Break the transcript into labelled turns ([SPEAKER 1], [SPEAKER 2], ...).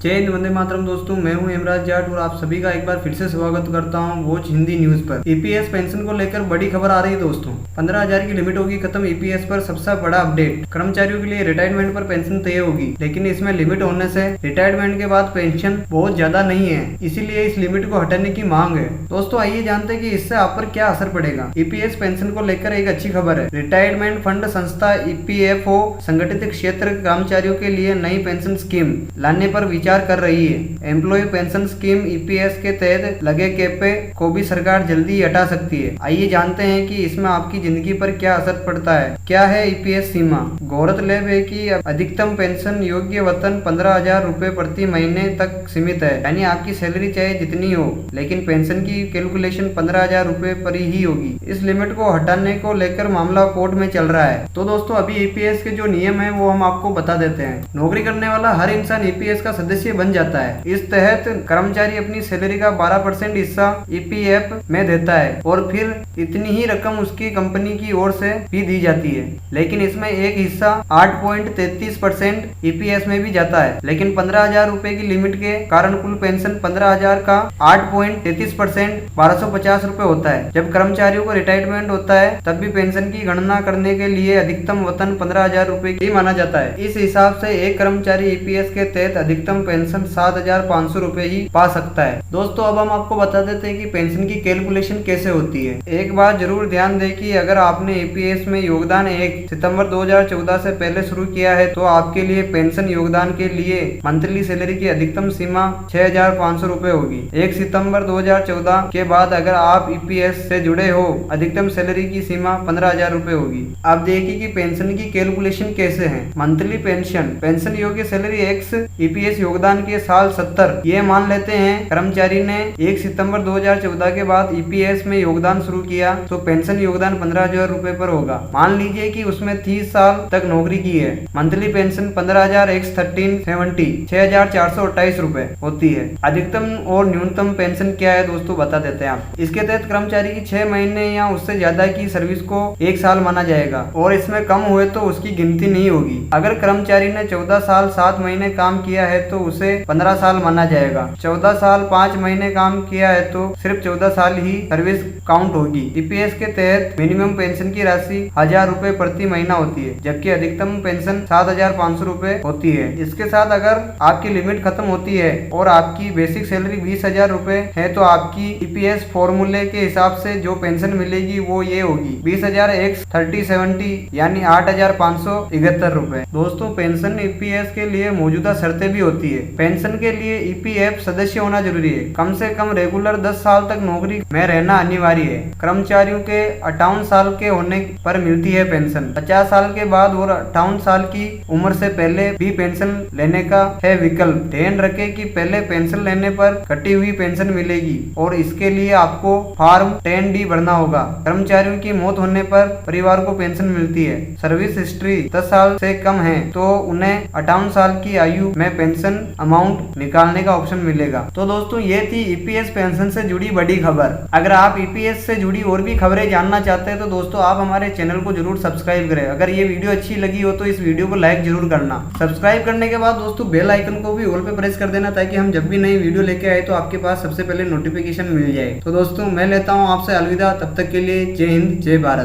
[SPEAKER 1] जय हिंद, वंदे मातरम। दोस्तों, मैं हूं हेमराज जाट और आप सभी का एक बार फिर से स्वागत करता हूं वॉच हिंदी न्यूज पर। ईपीएस पेंशन को लेकर बड़ी खबर आ रही है दोस्तों। 15,000 की लिमिट होगी खत्म। ईपीएस पर सबसे बड़ा अपडेट, कर्मचारियों के लिए रिटायरमेंट पर पेंशन तय होगी, लेकिन इसमें लिमिट होने से रिटायरमेंट के बाद पेंशन बहुत ज्यादा नहीं है, इसीलिए इस लिमिट को हटाने की मांग है। दोस्तों, आइए जानते हैं कि इससे आप पर क्या असर पड़ेगा। ईपीएस पेंशन को लेकर एक अच्छी खबर है। रिटायरमेंट फंड संस्था ईपीएफओ संगठित क्षेत्र कर्मचारियों के लिए नई पेंशन स्कीम लाने पर विचार कर रही है। एम्प्लॉय पेंशन स्कीम ईपीएस के तहत लगे कैपे को भी सरकार जल्दी ही हटा सकती है। आइए जानते हैं कि इसमें आपकी जिंदगी पर क्या असर पड़ता है। क्या है ईपीएस सीमा? गौरतलब है कि अधिकतम पेंशन योग्य वेतन 15,000 रूपए प्रति महीने तक सीमित है, यानी आपकी सैलरी चाहे जितनी हो, लेकिन पेंशन की कैलकुलेशन 15,000 रूपए पर ही होगी। इस लिमिट को हटाने को लेकर मामला कोर्ट में चल रहा है। तो दोस्तों, अभी ईपीएस के जो नियम है वो हम आपको बता देते हैं। नौकरी करने वाला हर इंसान ईपीएस का सदस्य बन जाता है। इस तहत कर्मचारी अपनी सैलरी का 12% हिस्सा ईपीएफ में देता है और फिर इतनी ही रकम उसकी कंपनी की ओर से भी दी जाती है, लेकिन इसमें एक हिस्सा 8.33% ईपीएस में भी जाता है। लेकिन 15,000 रूपए की लिमिट के कारण कुल पेंशन 15,000 का 8.33% 1250 रूपए होता है। जब कर्मचारियों को रिटायरमेंट होता है तब भी पेंशन की गणना करने के लिए अधिकतम वेतन 15,000 रूपए ही माना जाता है। इस हिसाब से एक कर्मचारी ईपीएस के तहत अधिकतम पेंशन 7,500 रूपए ही पा सकता है। दोस्तों, अब हम आपको बता देते हैं कि पेंशन की कैलकुलेशन कैसे होती है। एक बात जरूर ध्यान दें कि अगर आपने ईपीएस में योगदान 1 सितंबर 2014 से पहले शुरू किया है तो आपके लिए पेंशन योगदान के लिए मंथली सैलरी की अधिकतम सीमा 6,500 रूपए होगी। 1 सितंबर 2014 के बाद अगर आप ईपीएस से जुड़े हो, अधिकतम सैलरी की सीमा 15,000 रूपए होगी। अब देखिए कि पेंशन की कैलकुलेशन कैसे है। मंथली पेंशन योग्य सैलरी एक्स ईपीएस योगदान के साल 70 ये मान लेते हैं कर्मचारी ने 1 सितंबर 2014 के बाद ईपीएस में योगदान शुरू किया तो पेंशन योगदान 15,000 रूपए पर होगा। मान लीजिए कि उसमें 30 साल तक नौकरी की है। मंथली पेंशन 15,000 x 1370 6,428 रूपए होती है। अधिकतम और न्यूनतम पेंशन क्या है दोस्तों, बता देते हैं आप। इसके तहत कर्मचारी की 6 महीने या उससे ज्यादा की सर्विस को 1 साल माना जाएगा और इसमें कम हुए तो उसकी गिनती नहीं होगी। अगर कर्मचारी ने 14 साल 7 महीने काम किया है तो उसे 15 साल माना जाएगा। 14 साल 5 महीने काम किया है तो सिर्फ 14 साल ही सर्विस काउंट होगी। ईपीएस के तहत मिनिमम पेंशन की राशि 1,000 रूपए प्रति महीना होती है, जबकि अधिकतम पेंशन 7,500 रूपए होती है। इसके साथ अगर आपकी लिमिट खत्म होती है और आपकी बेसिक सैलरी 20,000 रूपए है तो आपकी ईपीएस फॉर्मूले के हिसाब से जो पेंशन मिलेगी वो ये होगी 20,000 x 3070 यानी 8,571 रूपए। दोस्तों, पेंशन ईपीएस के लिए मौजूदा शर्तें भी होती है। पेंशन के लिए ईपीएफ सदस्य होना जरूरी है। कम से कम रेगुलर 10 साल तक नौकरी में रहना अनिवार्य है। कर्मचारियों के 58 साल के होने पर मिलती है पेंशन। 50 साल के बाद और 58 साल की उम्र से पहले भी पेंशन लेने का है विकल्प। ध्यान रखें कि पहले पेंशन लेने पर कटी हुई पेंशन मिलेगी और इसके लिए आपको फॉर्म 10D भरना होगा। कर्मचारियों की मौत होने पर परिवार को पेंशन मिलती है। सर्विस हिस्ट्री 10 साल से कम है तो उन्हें 58 साल की आयु में पेंशन अमाउंट निकालने का ऑप्शन मिलेगा। तो दोस्तों, ये थी ईपीएस पेंशन से जुड़ी बड़ी खबर। अगर आप ईपीएस से जुड़ी और भी खबरें जानना चाहते हैं तो दोस्तों आप हमारे चैनल को जरूर सब्सक्राइब करें। अगर ये वीडियो अच्छी लगी हो तो इस वीडियो को लाइक जरूर करना। सब्सक्राइब करने के बाद दोस्तों बेल आइकन को भी ऑल पे प्रेस कर देना, ताकि हम जब भी नई वीडियो लेके आए तो आपके पास सबसे पहले नोटिफिकेशन मिल जाए। तो दोस्तों, मैं लेता हूँ आपसे अलविदा। तब तक के लिए जय हिंद, जय भारत।